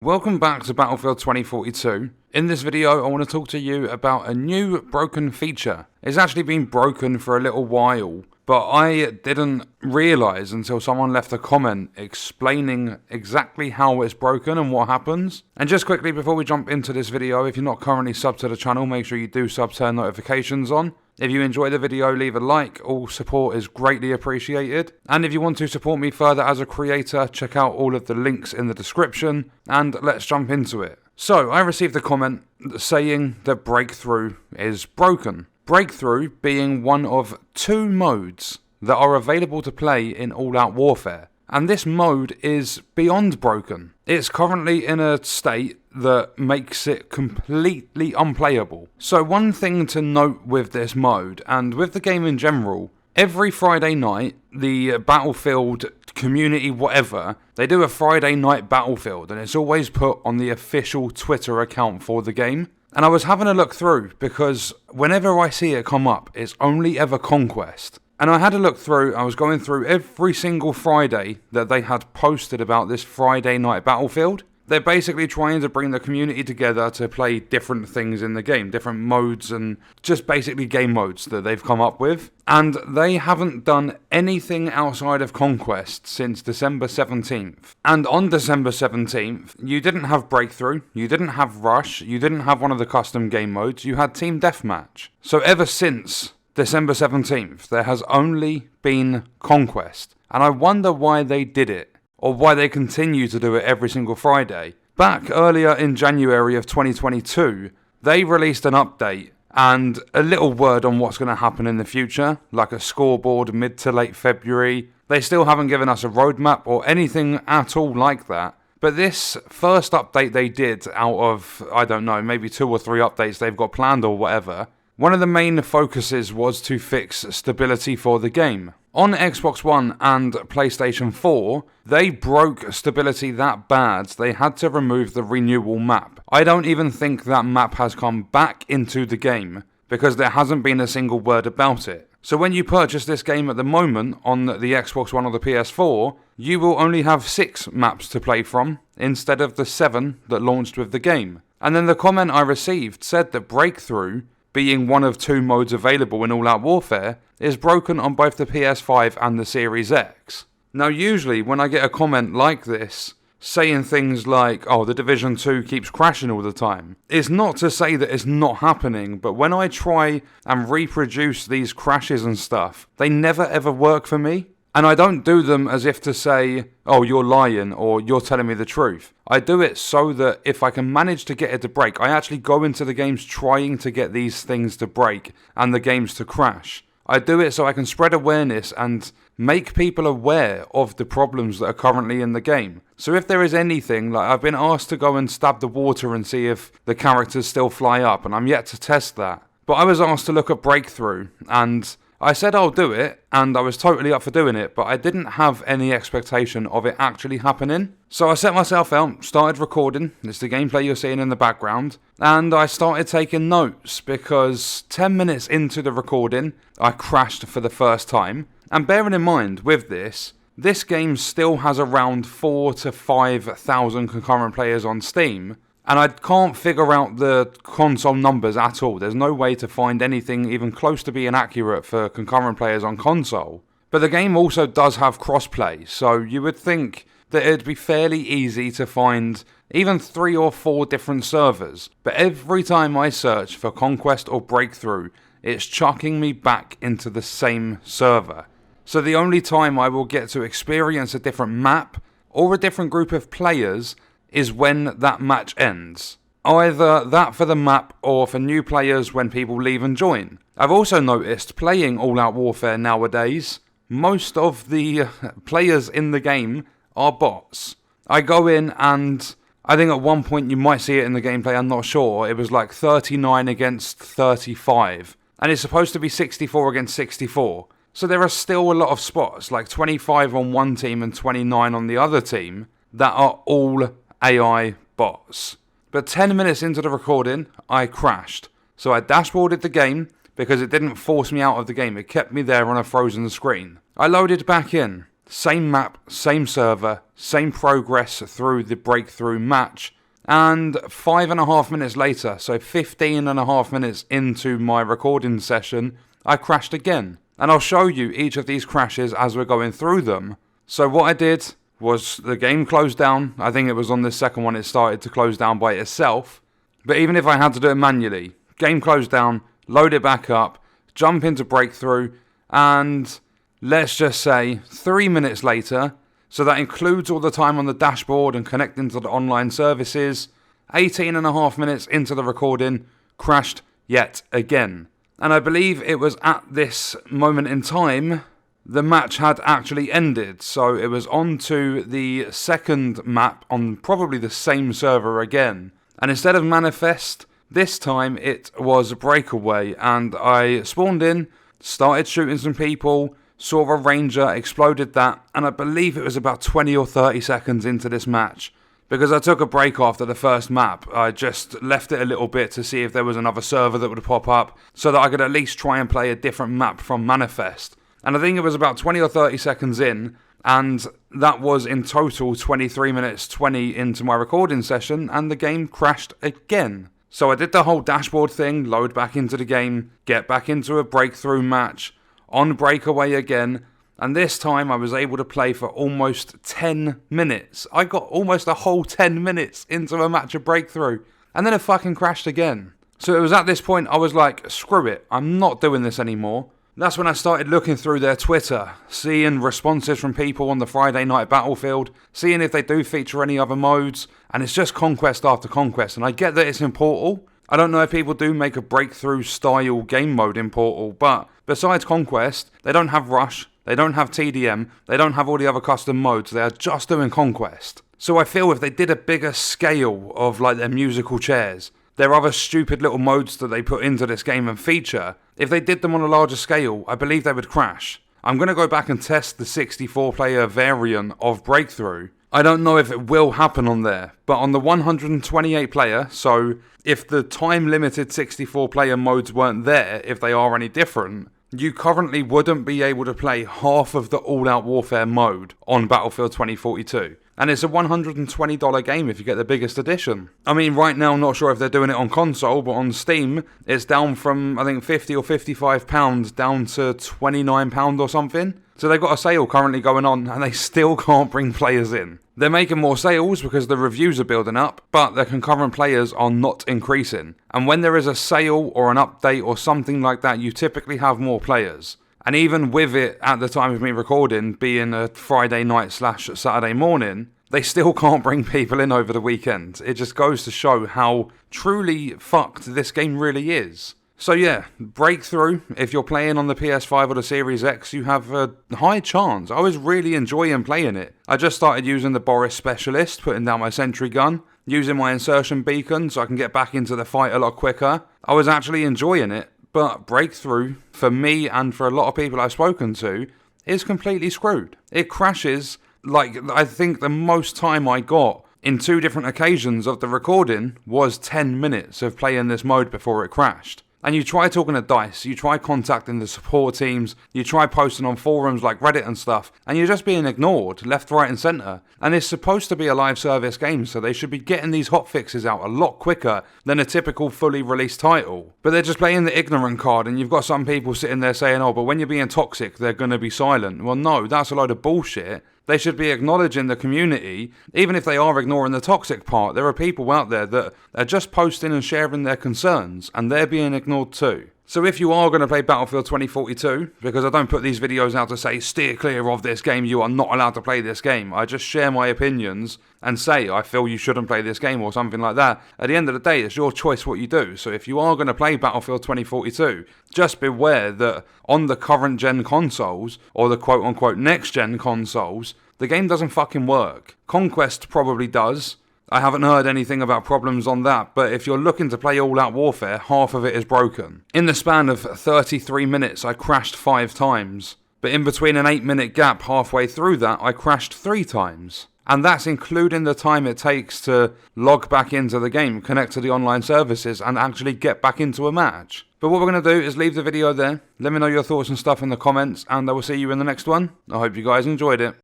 Welcome back to Battlefield 2042. In this video, I want to talk to you about a new broken feature. It's actually been broken for a little while, but I didn't realise until someone left a comment explaining exactly how it's broken and what happens. And just quickly before we jump into this video, if you're not currently subbed to the channel, make sure you do sub, turn notifications on. If you enjoy the video, leave a like. All support is greatly appreciated. And if you want to support me further as a creator, check out all of the links in the description. And let's jump into it. So, I received a comment saying that Breakthrough is broken. Breakthrough being one of two modes that are available to play in All Out Warfare. And this mode is beyond broken. It's currently in a state that makes it completely unplayable. So one thing to note with this mode, and with the game in general, every Friday night, the Battlefield community whatever, they do a Friday night Battlefield, and it's always put on the official Twitter account for the game. And I was having a look through, because whenever I see it come up, it's only ever Conquest. And I had a look through, I was going through every single Friday that they had posted about this Friday night Battlefield. They're basically trying to bring the community together to play different things in the game, different modes and just basically game modes that they've come up with. And they haven't done anything outside of Conquest since December 17th. And on December 17th, you didn't have Breakthrough, you didn't have Rush, you didn't have one of the custom game modes, you had Team Deathmatch. So ever since December 17th, there has only been Conquest. And I wonder why they did it, or why they continue to do it every single Friday. Back earlier in January of 2022, they released an update and a little word on what's going to happen in the future, like a scoreboard mid to late February. They still haven't given us a roadmap or anything at all like that. But this first update they did out of, I don't know, maybe 2 or 3 updates they've got planned or whatever, one of the main focuses was to fix stability for the game. On Xbox One and PlayStation 4, they broke stability that bad they had to remove the renewal map. I don't even think that map has come back into the game, because there hasn't been a single word about it. So when you purchase this game at the moment on the Xbox One or the PS4, you will only have 6 maps to play from, instead of the 7 that launched with the game. And then the comment I received said that Breakthrough, being one of 2 modes available in All Out Warfare, is broken on both the PS5 and the Series X. Now usually when I get a comment like this, saying things like, oh, the Division 2 keeps crashing all the time, it's not to say that it's not happening, but when I try and reproduce these crashes and stuff, they never ever work for me. And I don't do them as if to say, oh, you're lying or you're telling me the truth. I do it so that if I can manage to get it to break, I actually go into the games trying to get these things to break and the games to crash. I do it so I can spread awareness and make people aware of the problems that are currently in the game. So if there is anything, like I've been asked to go and stab the water and see if the characters still fly up, and I'm yet to test that. But I was asked to look at Breakthrough, and I said I'll do it, and I was totally up for doing it, but I didn't have any expectation of it actually happening. So I set myself out, started recording, it's the gameplay you're seeing in the background, and I started taking notes, because 10 minutes into the recording, I crashed for the first time. And bearing in mind, with this game still has around 4,000 to 5,000 concurrent players on Steam, and I can't figure out the console numbers at all. There's no way to find anything even close to being accurate for concurrent players on console. But the game also does have crossplay, so you would think that it'd be fairly easy to find even 3 or 4 different servers. But every time I search for Conquest or Breakthrough, it's chucking me back into the same server. So the only time I will get to experience a different map or a different group of players is when that match ends. Either that for the map or for new players when people leave and join. I've also noticed playing All Out Warfare nowadays, most of the players in the game are bots. I go in and I think at one point you might see it in the gameplay, I'm not sure, it was like 39 against 35. And it's supposed to be 64 against 64. So there are still a lot of spots, like 25 on one team and 29 on the other team, that are all AI bots. But 10 minutes into the recording, I crashed. So I dashboarded the game because it didn't force me out of the game. It kept me there on a frozen screen. I loaded back in. same map, same server, same progress through the breakthrough match, and 5.5 minutes later, so 15.5 minutes into my recording session, I crashed again. And I'll show you each of these crashes as we're going through them. So what I did was the game closed down. I think it was on this second one it started to close down by itself. But even if I had to do it manually, game closed down, load it back up, jump into breakthrough, and let's just say 3 minutes later, so that includes all the time on the dashboard and connecting to the online services, 18.5 minutes into the recording, crashed yet again. And I believe it was at this moment in time the match had actually ended. So it was on to the second map on probably the same server again. And instead of Manifest, this time it was Breakaway. And I spawned in, started shooting some people, saw a ranger, exploded that. And I believe it was about 20 or 30 seconds into this match. Because I took a break after the first map, I just left it a little bit to see if there was another server that would pop up, so that I could at least try and play a different map from Manifest. And I think it was about 20 or 30 seconds in, and that was in total 23 minutes 20 into my recording session, and the game crashed again. So I did the whole dashboard thing, load back into the game, get back into a breakthrough match, on Breakaway again, and this time I was able to play for almost 10 minutes. I got almost a whole 10 minutes into a match of Breakthrough. And then it fucking crashed again. So it was at this point I was like, screw it, I'm not doing this anymore. That's when I started looking through their Twitter, seeing responses from people on the Friday night Battlefield, seeing if they do feature any other modes, and it's just conquest after conquest. And I get that it's in Portal. I don't know if people do make a Breakthrough style game mode in Portal, but besides conquest, they don't have Rush, they don't have TDM, they don't have all the other custom modes, they are just doing Conquest. So I feel if they did a bigger scale of like their musical chairs, their other stupid little modes that they put into this game and feature, if they did them on a larger scale, I believe they would crash. I'm going to go back and test the 64-player variant of Breakthrough. I don't know if it will happen on there, but on the 128-player, so if the time-limited 64-player modes weren't there, if they are any different, you currently wouldn't be able to play half of the all-out warfare mode on Battlefield 2042. And it's a $120 game if you get the biggest edition. I mean, right now, I'm not sure if they're doing it on console, but on Steam, it's down from, I think, £50 or £55 down to £29 or something. So they've got a sale currently going on, and they still can't bring players in. They're making more sales because the reviews are building up, but their concurrent players are not increasing. And when there is a sale or an update or something like that, you typically have more players. And even with it, at the time of me recording, being a Friday night / Saturday morning, they still can't bring people in over the weekend. It just goes to show how truly fucked this game really is. So yeah, Breakthrough, if you're playing on the PS5 or the Series X, you have a high chance. I was really enjoying playing it. I just started using the Boris Specialist, putting down my sentry gun, using my insertion beacon so I can get back into the fight a lot quicker. I was actually enjoying it, but Breakthrough, for me and for a lot of people I've spoken to, is completely screwed. It crashes, like I think the most time I got in 2 different occasions of the recording was 10 minutes of playing this mode before it crashed. And you try talking to DICE, you try contacting the support teams, you try posting on forums like Reddit and stuff, and you're just being ignored, left, right and centre. And it's supposed to be a live service game, so they should be getting these hotfixes out a lot quicker than a typical fully released title. But they're just playing the ignorant card, and you've got some people sitting there saying, oh, but when you're being toxic, they're going to be silent. Well, no, that's a load of bullshit. They should be acknowledging the community, even if they are ignoring the toxic part. There are people out there that are just posting and sharing their concerns, and they're being ignored too. So if you are going to play Battlefield 2042, because I don't put these videos out to say, steer clear of this game, you are not allowed to play this game. I just share my opinions and say, I feel you shouldn't play this game or something like that. At the end of the day, it's your choice what you do. So if you are going to play Battlefield 2042, just beware that on the current gen consoles, or the quote-unquote next-gen consoles, the game doesn't fucking work. Conquest probably does. I haven't heard anything about problems on that, but if you're looking to play all-out warfare, half of it is broken. In the span of 33 minutes, I crashed 5 times. But in between an 8-minute gap halfway through that, I crashed 3 times. And that's including the time it takes to log back into the game, connect to the online services, and actually get back into a match. But what we're going to do is leave the video there. Let me know your thoughts and stuff in the comments, and I will see you in the next one. I hope you guys enjoyed it.